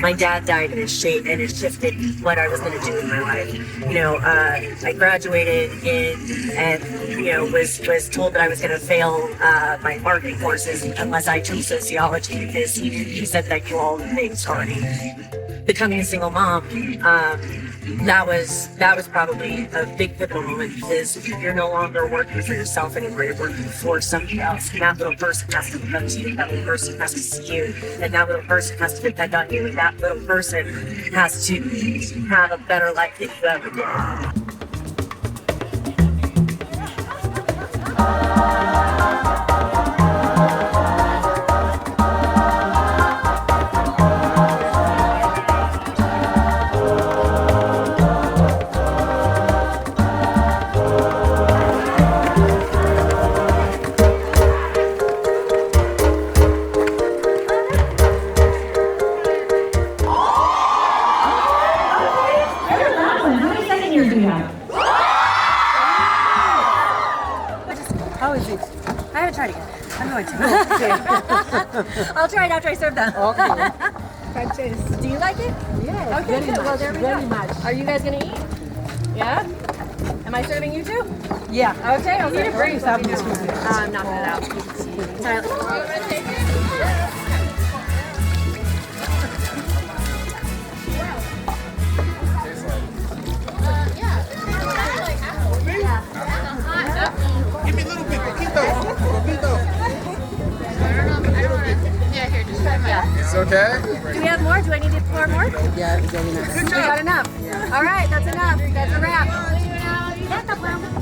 My dad died and it shifted what I was going to do in my life. You know, I graduated and was told that I was going to fail my marketing courses unless I took sociology because he said that I knew all the things already. Becoming a single mom, that was probably a big pivotal moment because you're no longer working for yourself anymore. You're working for somebody else. And that little person has to come to you. That little person has to see you. And that little person has to depend on you. And that little person has to have a better life than you ever did. How is it? I haven't tried it yet. I'm going to. I'll try it after I serve them. Okay. Francesca. Do you like it? Yes, Okay, good. Well, there we very go. much. Are you guys going to eat? Yeah? Am I serving you too? Yeah. Okay, I'll need a break. Stop this with it. I'm knocking it out. Give me a little bit, poquito. Yeah, here, just try mine. It's okay? Do we have more? Do I need to pour more? Yeah, very nice. We got enough. All right, that's enough. That's a wrap.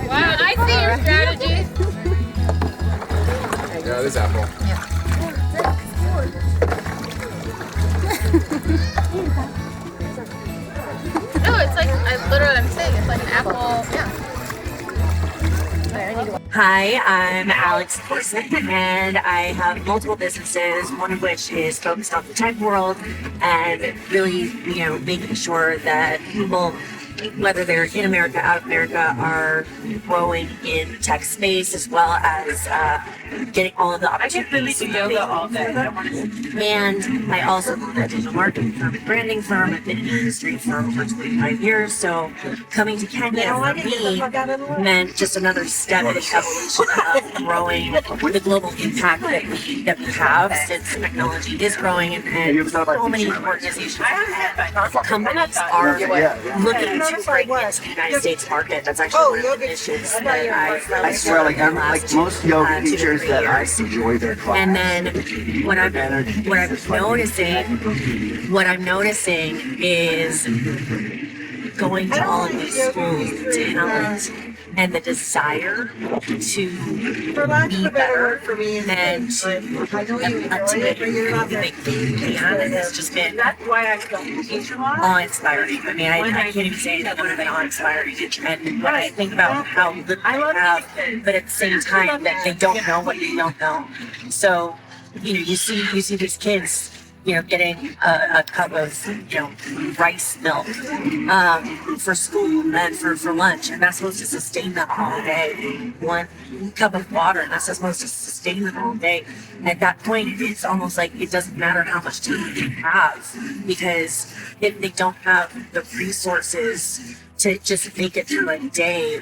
Wow, I see your strategy. Yeah, this apple. No, it's like, I'm saying, it's like an apple. Yeah. Hi, I'm Alex Corson, and I have multiple businesses, one of which is focused on the tech world and really, making sure that people, whether they're in America, out of America, are growing in the tech space as well as getting all of the opportunities. And I also own a digital marketing firm and branding firm. I've been in the industry for over 25 years. So coming to Kenya for me meant just another step in the evolution of growing the global impact that we have, since technology is growing and so many organizations and companies are looking to break into the United States market. That's actually one of the missions that I swear, like most yoga teachers that I enjoy their class. And then what I'm noticing is going to all of these schools, the talent and the desire to be better and to make everything they can. And it's just been awe-inspiring. I mean, I can't even say anything other than awe-inspiring. And when I think about how little I have, but at the same time that they don't know what they don't know. So, you see these kids, getting a cup of, rice milk for school and for lunch, and that's supposed to sustain them all day. One cup of water, and that's supposed to sustain them all day. At that point, it's almost like it doesn't matter how much time they have, because if they don't have the resources to just make it through a day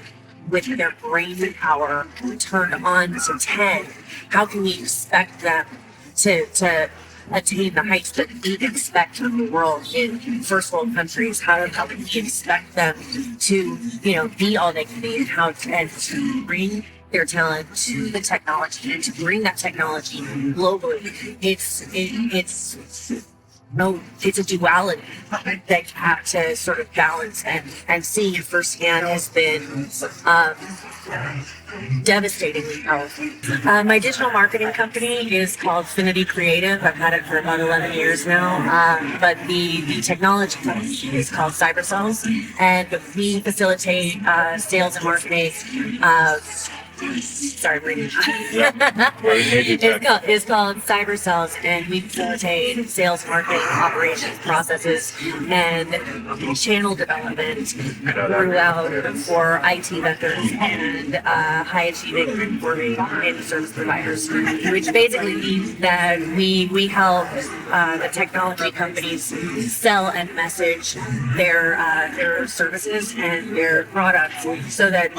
with their brain power turned on to 10, how can we expect them to attain the heights that we expect from the world in first world countries? How can we expect them to, be all they can be, and to bring their talent to the technology and to bring that technology globally? It's a duality that you have to sort of balance, and seeing it firsthand has been devastatingly powerful. My digital marketing company is called Finity Creative. I've had it for about 11 years now, but the technology company is called CyberCells, and we facilitate sales and marketing sorry, reading. Yeah. Well, it may be tech. It's called Cyber Cells, and we facilitate sales, marketing, operations, processes, and channel development throughout for IT vendors and high achieving and performing managed service providers, which basically means that we help the technology companies sell and message their services and their products so that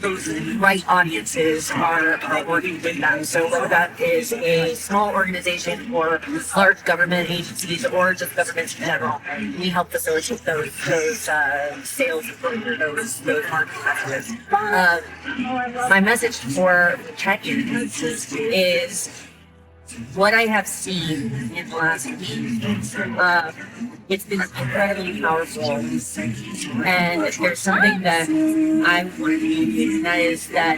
those right audiences are working with them. So whether that is a small organization or large government agencies or just governments in general, we help facilitate those sales or those marketing messages. My message for tech is what I have seen in the last week. It's been incredibly powerful, and there's something that I'm learning, and that is that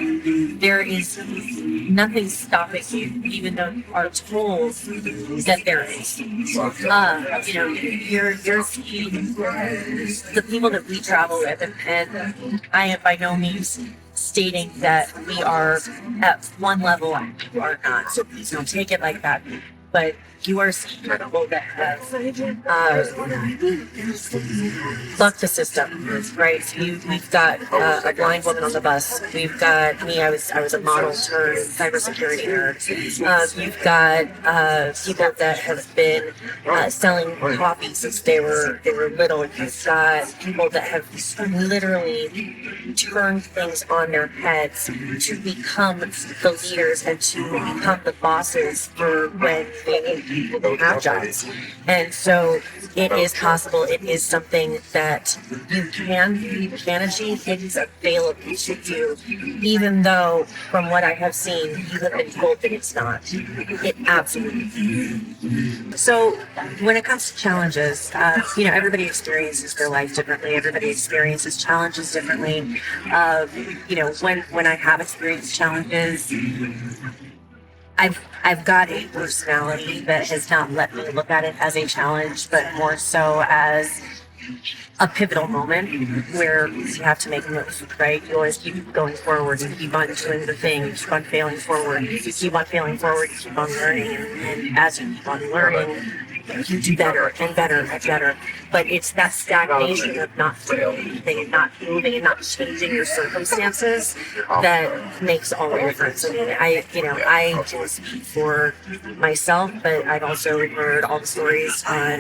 there is nothing stopping you, even though you are told that there is. You're seeing the people that we travel with, and I am by no means stating that we are at one level and you are not. So please don't take it like that. But you are seeing people that have bucked the system, right? So we've got a blind woman on the bus. We've got me. I was a model turned cybersecurity nerd. You've got people that have been selling coffee since they were little. You've got people that have literally turned things on their heads to become the leaders and to become the bosses for when they have jobs. And so it is possible. It is something that you can achieve. It is available to you, even though from what I have seen, you have been told that it's not. It absolutely. So when it comes to challenges, everybody experiences their life differently. Everybody experiences challenges differently. When I have experienced challenges, I've got a personality that has not let me look at it as a challenge, but more so as a pivotal moment where you have to make a move, right? You always keep going forward, you keep on doing the thing, you keep on failing forward, you keep on failing forward, you keep on learning, and as you keep on learning, you do better and better and better. But it's that stagnation of not doing anything and not moving and not changing your circumstances that makes all the difference. I mean, I can speak for myself, but I've also heard all the stories on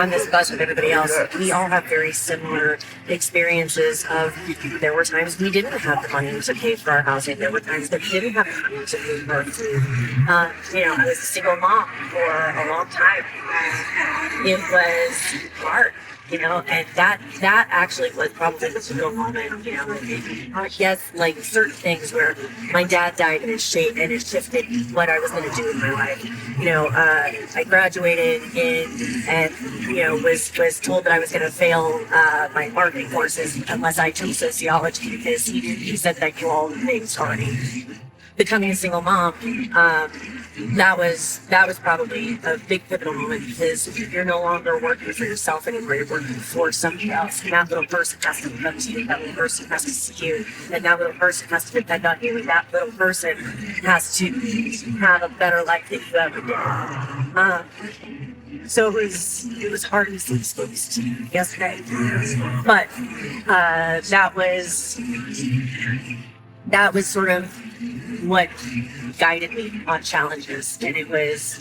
this bus with everybody else. We all have very similar experiences of there were times we didn't have the money to pay for our housing. There were times that we didn't have the money to pay for our food. I was a single mom for a long time. It was hard, and that actually was probably the single moment, yes, like certain things where my dad died and it shifted what I was going to do with my life. I graduated and was told that I was going to fail my marketing courses unless I took sociology because he said that you all things already. Becoming a single mom, that was probably a big pivotal moment because you're no longer working for yourself anymore. You're working for somebody else. And that little person has to come to you. That little person has to see you. And that little person has to depend on you. And that little person has to have a better life than you ever did. So it was hard to see things yesterday. But that was sort of what guided me on challenges, and it was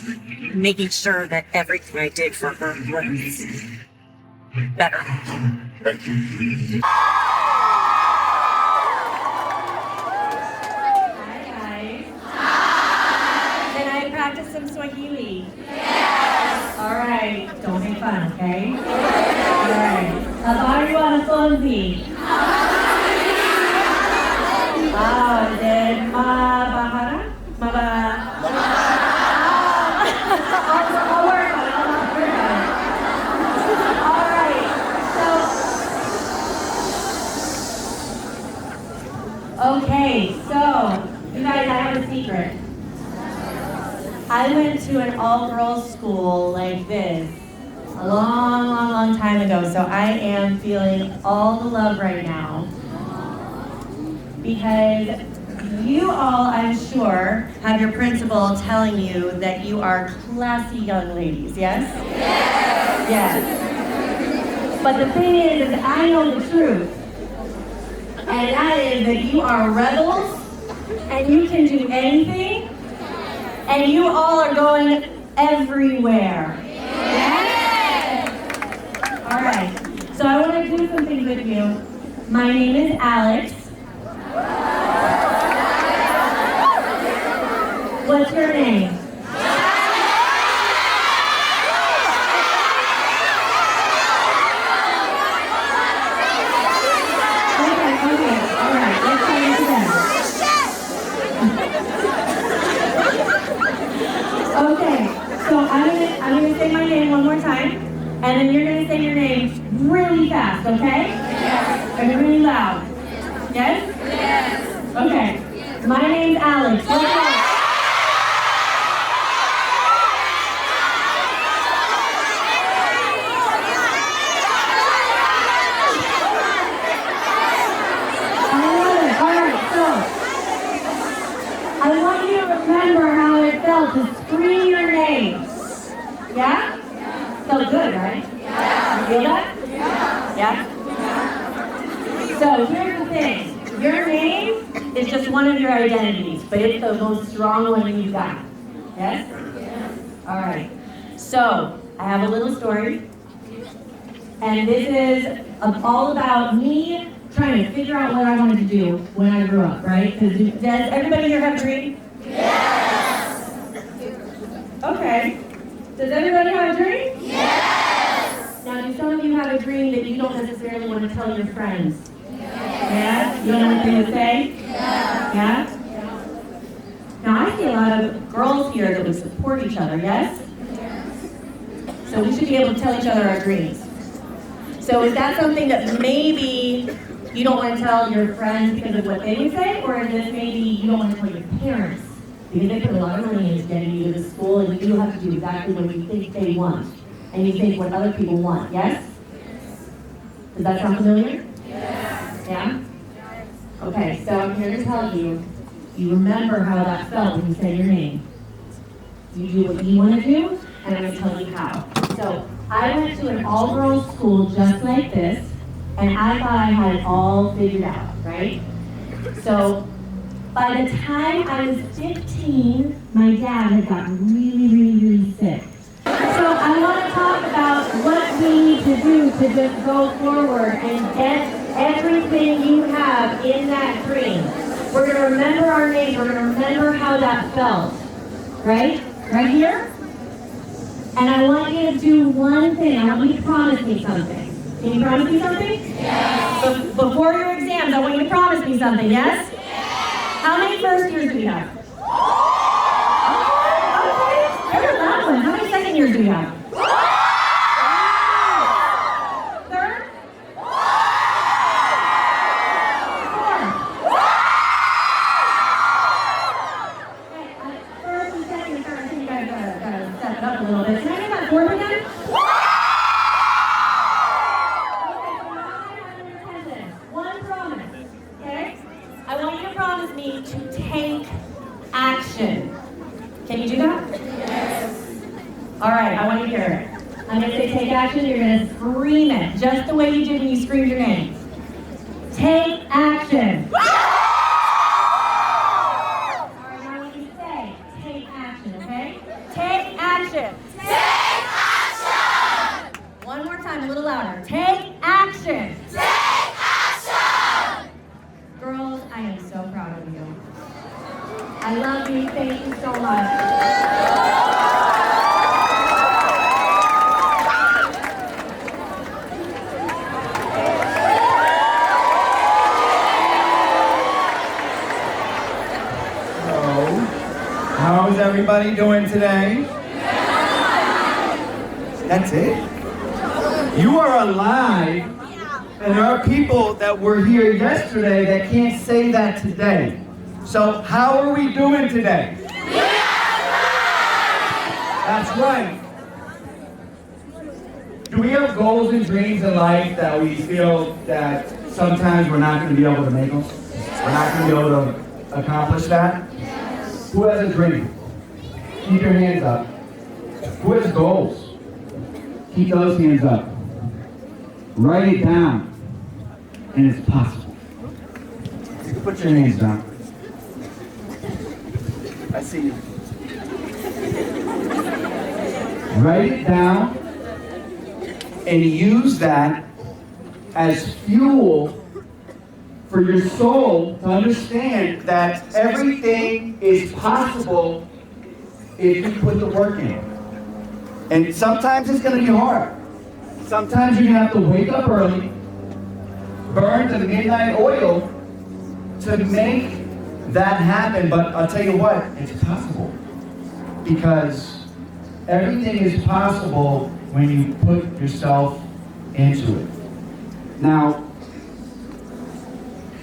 making sure that everything I did for her was better. Hi, guys. Can I practice some Swahili? Yes. All right. Don't make fun, okay? All right. Habari wanafunzi. Then Mabahara? I'll work on it. All right. So, you guys, I have a secret. I went to an all-girls school like this a long time ago, so I am feeling all the love right now. Because You all, I'm sure, have your principal telling you that you are classy young ladies, yes? Yes. Yes. But the thing is I know the truth. And that is that you are rebels, and you can do anything, and you all are going everywhere. Yes? All right. So I want to do something with you. My name is Alex. What's your name? Okay, all right, let's try it again. Okay, so I'm gonna say my name one more time, and then you're gonna say your name really fast, okay? Yes. And really loud. Yes? Yes. Okay. My name's Alex. Let's go. I want you to remember how it felt to scream your name. Yeah? Felt good, right? Yeah. You feel that? Yeah. Yeah? So here's the thing. Your name is just one of your identities, but it's the most strong one you've got. Yes? All right. So I have a little story. And this is all about me trying to figure out what I wanted to do when I grew up, right? Because does everybody here have a dream? Yes! Okay. Does everybody have a dream? Yes! Now, do some of you have a dream that you don't necessarily want to tell your friends? Yeah? You don't know what they would say? Yeah? Now, I see a lot of girls here that would support each other, yes? So we should be able to tell each other our dreams. So is that something that maybe you don't want to tell your friends because of what they would say, or is this maybe you don't want to tell your parents because they put a lot of money into getting you to the school and you have to do exactly what you think they want and you think what other people want, yes? Does that sound familiar? Yes. Yeah? Okay, so I'm here to tell you, you remember how that felt when you say your name. You do what you want to do, and I'm going to tell you how. So I went to an all-girls school just like this, and I thought I had it all figured out, right? So by the time I was 15, my dad had gotten really sick. So I want to talk about what we need to do to just go forward and get everything you have in that dream. We're going to remember our name. We're going to remember how that felt, right? Right here? And I want you to do one thing. I want you to promise me something. Can you promise me something? Yes. Before your exams, I want you to promise me something, yes? Yes. How many first years do we have? Okay. There's a loud one. How many second years do we have? Third? Fourth? Okay, first and second and third, I think you guys gotta step it up a little bit. Can I get that fourth again? To take action. Can you do that? Yes. All right, I want you to hear it. I'm going to say take action. You're going to scream it, just the way you did when you screamed your name. Take action. All right, now I want you to say take action, okay? Take action. Take action. One more time, a little louder. Take action. Take action. Girls, I am so proud of you. I love you. Thank you so much. So, how is everybody doing today? That's it? You are alive, and there are people that were here yesterday that can't say that today. So how are we doing today? That's right. Do we have goals and dreams in life that we feel that sometimes we're not going to be able to make them? We're not going to be able to accomplish that? Who has a dream? Keep your hands up. Who has goals? Keep those hands up. Write it down. And it's possible. You can put your hands down. I see you. Write it down and use that as fuel for your soul to understand that everything is possible if you put the work in. And sometimes it's going to be hard. Sometimes you're going to have to wake up early, burn the midnight oil to make that happen. But I'll tell you what, it's possible. Because everything is possible when you put yourself into it. Now,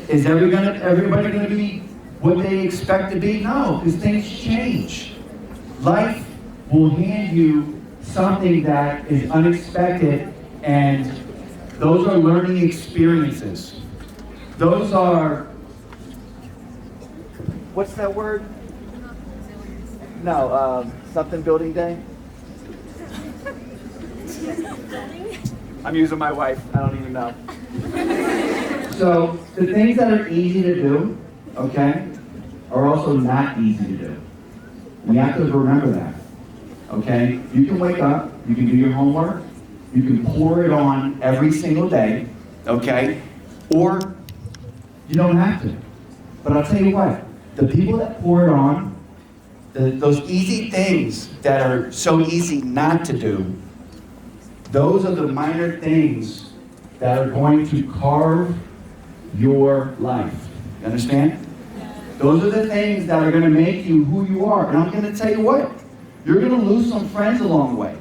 is everybody going to be what they expect to be? No, because things change. Life will hand you something that is unexpected, and those are learning experiences. Those are, what's that word? No, something building day? I'm using my wife, I don't even know. So, the things that are easy to do, okay, are also not easy to do. We have to remember that, okay? You can wake up, you can do your homework, you can pour it on every single day, okay? Or you don't have to. But I'll tell you what, the people that pour it on, those easy things that are so easy not to do, those are the minor things that are going to carve your life. You understand? Those are the things that are going to make you who you are. And I'm going to tell you what, you're going to lose some friends along the way.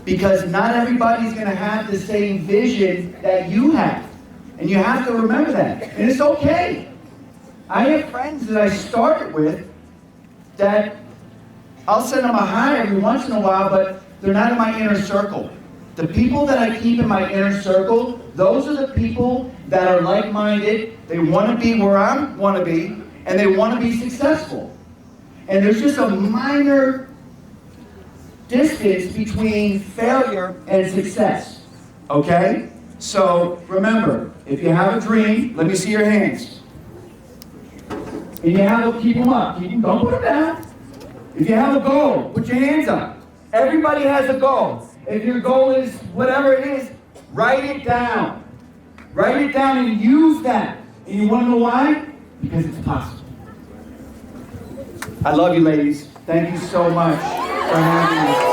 Because not everybody's going to have the same vision that you have. And you have to remember that. And it's okay. I have friends that I started with that I'll send them a hi every once in a while, but they're not in my inner circle. The people that I keep in my inner circle, those are the people that are like-minded. They want to be where I want to be, and they want to be successful. And there's just a minor distance between failure and success. Okay? So remember, if you have a dream, let me see your hands. And you have to keep them up. Don't put them down. If you have a goal, put your hands up. Everybody has a goal. If your goal is whatever it is, write it down. Write it down and use that. And you want to know why? Because it's possible. I love you, ladies. Thank you so much for having me.